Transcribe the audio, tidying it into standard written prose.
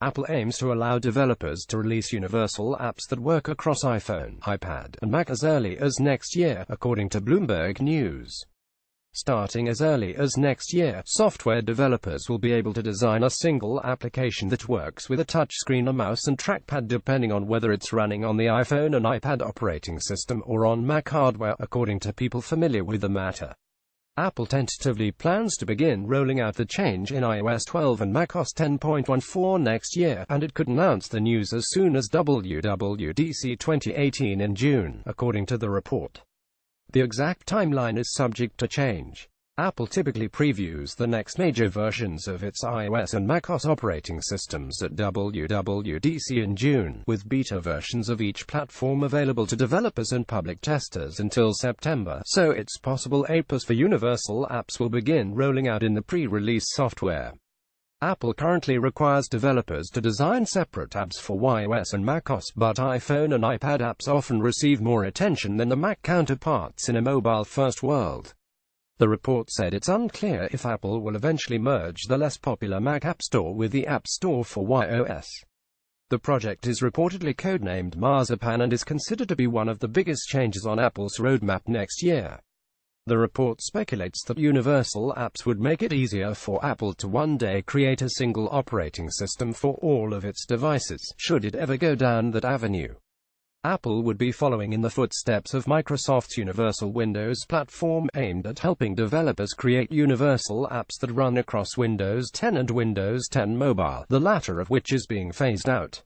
Apple aims to allow developers to release universal apps that work across iPhone, iPad, and Mac as early as next year, according to Bloomberg News. Starting as early as next year, software developers will be able to design a single application that works with a touchscreen, a mouse, and trackpad depending on whether it's running on the iPhone and iPad operating system or on Mac hardware, according to people familiar with the matter. Apple tentatively plans to begin rolling out the change in iOS 12 and macOS 10.14 next year, and it could announce the news as soon as WWDC 2018 in June, according to the report. The exact timeline is subject to change. Apple typically previews the next major versions of its iOS and macOS operating systems at WWDC in June, with beta versions of each platform available to developers and public testers until September, so it's possible apples for universal apps will begin rolling out in the pre-release software. Apple currently requires developers to design separate apps for iOS and macOS, but iPhone and iPad apps often receive more attention than the Mac counterparts in a mobile-first world. The report said it's unclear if Apple will eventually merge the less popular Mac App Store with the App Store for iOS. The project is reportedly codenamed Marzipan and is considered to be one of the biggest changes on Apple's roadmap next year. The report speculates that universal apps would make it easier for Apple to one day create a single operating system for all of its devices, should it ever go down that avenue. Apple would be following in the footsteps of Microsoft's Universal Windows platform, aimed at helping developers create universal apps that run across Windows 10 and Windows 10 Mobile, the latter of which is being phased out.